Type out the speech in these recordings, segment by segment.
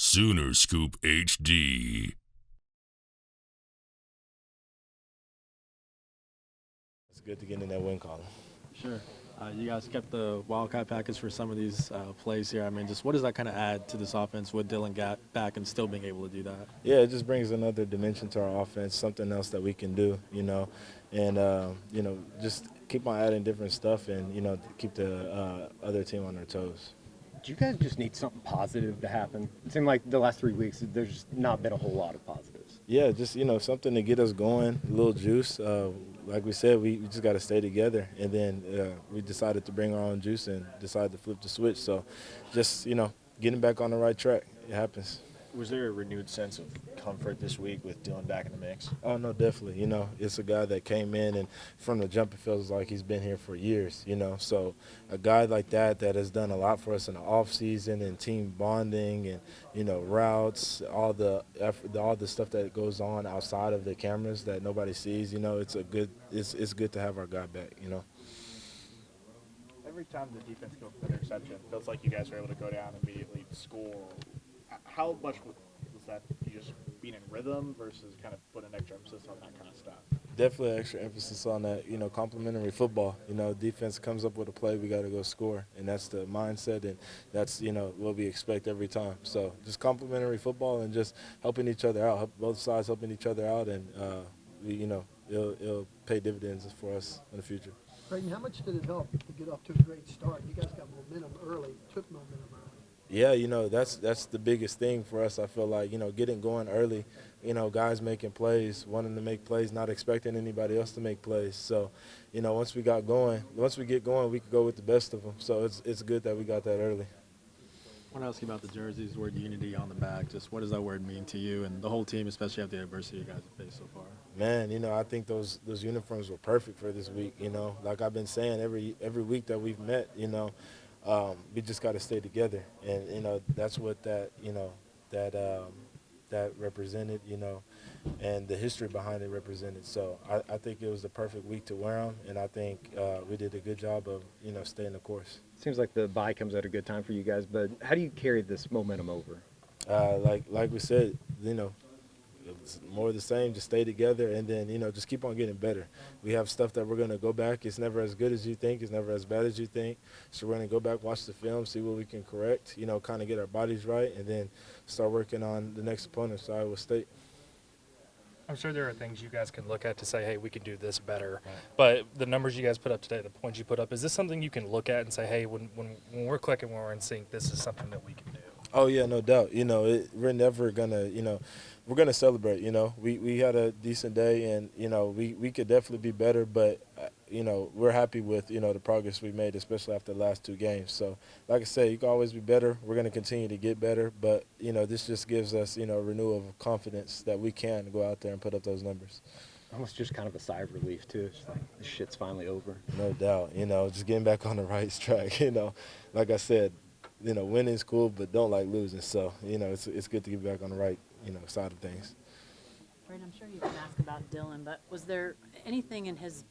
Sooner Scoop HD. It's good to get in that win column. Sure. You guys kept the Wildcat package for some of these plays here. I mean, just what does that kind of add to this offense with Dylan back and still being able to do that? Yeah, it just brings another dimension to our offense, something else that we can do, and, just keep on adding different stuff and, keep the other team on their toes. Do you guys just need something positive to happen? It seemed like the last 3 weeks, there's just not been a whole lot of positives. Yeah, just, something to get us going, a little juice. Like we said, we just got to stay together. And then we decided to bring our own juice and decided to flip the switch. So just, getting back on the right track. It happens. Was there a renewed sense of comfort this week with Dylan back in the mix? Oh, no, definitely. It's a guy that came in, and from the jump, it feels like he's been here for years, So a guy like that has done a lot for us in the offseason and team bonding and, routes, all the effort, all the stuff that goes on outside of the cameras that nobody sees, it's good to have our guy back, Every time the defense goes for interception, it feels like you guys are able to go down immediately to score. How much was that you just being in rhythm versus kind of putting an extra emphasis on that kind of stuff? Definitely extra emphasis on that, complementary football. Defense comes up with a play, we got to go score. And that's the mindset, and that's, what we expect every time. So just complementary football and just helping each other out, both sides helping each other out, and, it'll pay dividends for us in the future. Brayden, how much did it help to get off to a great start? You guys got momentum early, took momentum early. Yeah, that's the biggest thing for us. I feel like, getting going early, guys making plays, wanting to make plays, not expecting anybody else to make plays. So, once we get going, we could go with the best of them. So it's good that we got that early. I want to ask you about the jerseys, the word unity on the back. Just what does that word mean to you and the whole team, especially after the adversity you guys have faced so far? Man, I think those uniforms were perfect for this week. Like I've been saying every week that we've met, we just got to stay together, and that's what that represented, and the history behind it represented. So I think it was the perfect week to wear them, and I think we did a good job of staying the course. Seems like the bye comes at a good time for you guys, but how do you carry this momentum over? Like we said, it's more of the same. Just stay together, and then just keep on getting better. We have stuff that we're going to go back. It's never as good as you think. It's never as bad as you think. So we're going to go back, watch the film, see what we can correct. Kind of get our bodies right, and then start working on the next opponent, so Iowa State. I'm sure there are things you guys can look at to say, hey, we can do this better. Right. But the numbers you guys put up today, the points you put up, is this something you can look at and say, hey, when we're clicking, when we're in sync, this is something that we can do? Oh, yeah, no doubt. We're never going to, we're going to celebrate. We had a decent day, and, we could definitely be better. But, we're happy with, the progress we made, especially after the last two games. So, like I said, you can always be better. We're going to continue to get better. But, this just gives us, a renewal of confidence that we can go out there and put up those numbers. Almost just kind of a sigh of relief, too. It's like, this shit's finally over. No doubt. Just getting back on the right track. Like I said, winning's cool, but don't like losing. So, it's good to get back on the right, side of things. Brayden, I'm sure you can ask about Dylan, but was there anything in his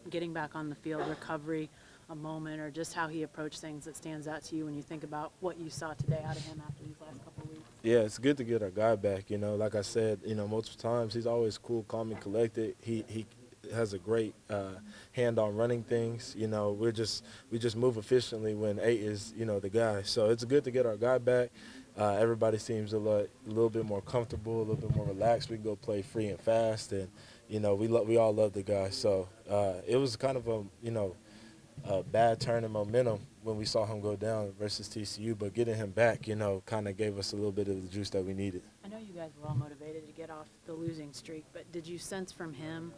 getting back on the field, recovery, a moment, or just how he approached things that stands out to you when you think about what you saw today out of him after these last couple of weeks? Yeah, it's good to get our guy back. Like I said, multiple times, he's always cool, calm, and collected. He has a great hand on running things. We just move efficiently when 8 is, the guy. So it's good to get our guy back. Everybody seems a little bit more comfortable, a little bit more relaxed. We can go play free and fast, and we all love the guy. So it was kind of a bad turn in momentum when we saw him go down versus TCU, but getting him back, kind of gave us a little bit of the juice that we needed. I know you guys were all motivated to get off the losing streak, but did you sense from him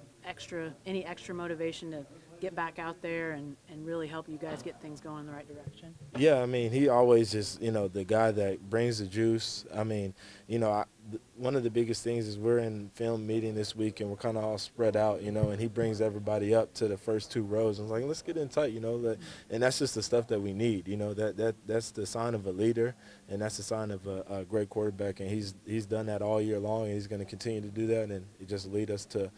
any extra motivation to get back out there and really help you guys get things going in the right direction? Yeah, I mean, he always is, the guy that brings the juice. I mean, one of the biggest things is we're in film meeting this week, and we're kind of all spread out, and he brings everybody up to the first 2 rows. And it's like, let's get in tight, and that's just the stuff that we need, that's the sign of a leader, and that's the sign of a great quarterback, and he's done that all year long, and he's going to continue to do that, and it just lead us to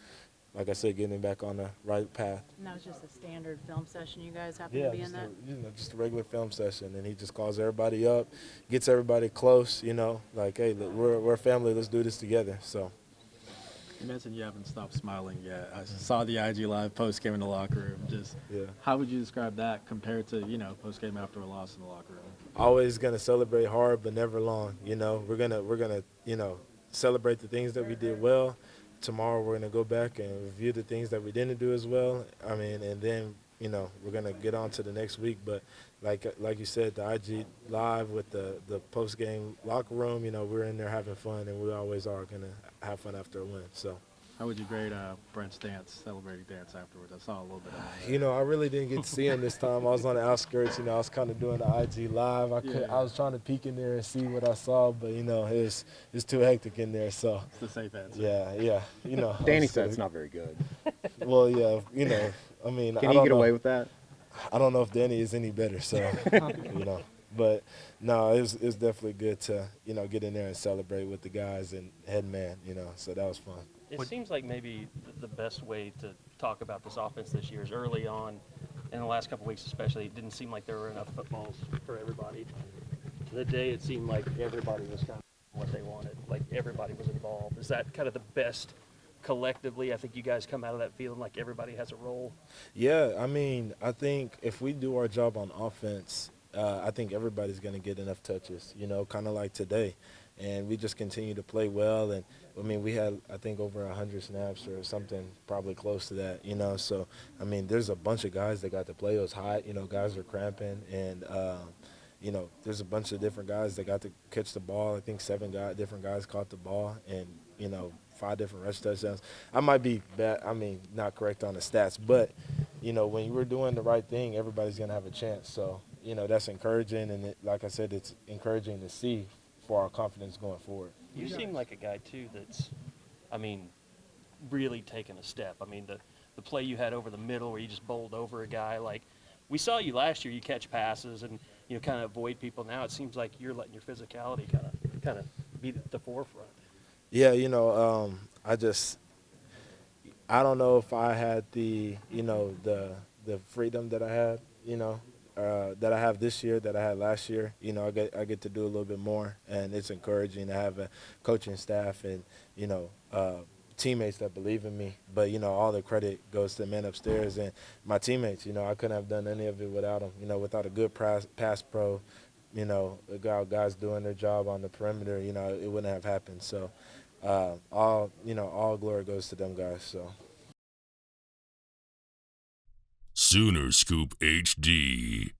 like I said, getting back on the right path. And that was just a standard film session you guys happen Yeah, to be in that? just a regular film session, and he just calls everybody up, gets everybody close, like, hey, look, we're a family, let's do this together. So. You mentioned you haven't stopped smiling yet. I saw the IG Live post-game in the locker room. Just how would you describe that compared to, post-game after a loss in the locker room? Always gonna celebrate hard, but never long. We're gonna celebrate the things that we did well. Tomorrow we're gonna go back and review the things that we didn't do as well. And then we're gonna get on to the next week. But like you said, the IG Live with the post-game locker room, we're in there having fun, and we always are gonna have fun after a win. So. How would you grade Brent's celebrating dance afterwards? I saw a little bit of it. I really didn't get to see him this time. I was on the outskirts. I was kind of doing the IG Live. I was trying to peek in there and see what I saw, but it's too hectic in there. So it's the safe answer. Yeah. Danny said it's not very good. Well, yeah. Can he get away with that? I don't know if Danny is any better. So but no, it was definitely good to get in there and celebrate with the guys and head man. So that was fun. It seems like maybe the best way to talk about this offense this year is early on, in the last couple of weeks especially. It didn't seem like there were enough footballs for everybody. Today it seemed like everybody was kind of what they wanted, like everybody was involved. Is that kind of the best collectively? I think you guys come out of that feeling like everybody has a role. Yeah, I think if we do our job on offense, I think everybody's going to get enough touches, kind of like today. And we just continue to play well. And, we had, I think, over 100 snaps or something probably close to that, So, there's a bunch of guys that got to play. It was hot. Guys are cramping. And, there's a bunch of different guys that got to catch the ball. I think 7 different guys caught the ball and, 5 different rush touchdowns. I might be bad, not correct on the stats. But, when we're doing the right thing, everybody's going to have a chance. So, that's encouraging. And like I said, it's encouraging to see for our confidence going forward. You seem like a guy, too, that's, really taking a step. The play you had over the middle where you just bowled over a guy, like, we saw you last year, you catch passes and, kind of avoid people. Now it seems like you're letting your physicality kind of be at the forefront. Yeah, I don't know if I had the freedom that I had, that I have this year, that I had last year. I get to do a little bit more, and it's encouraging to have a coaching staff and, teammates that believe in me. But, all the credit goes to the men upstairs and my teammates. I couldn't have done any of it without them. Without a good pass pro, guys doing their job on the perimeter, it wouldn't have happened. So all glory goes to them guys. So. Sooner Scoop HD.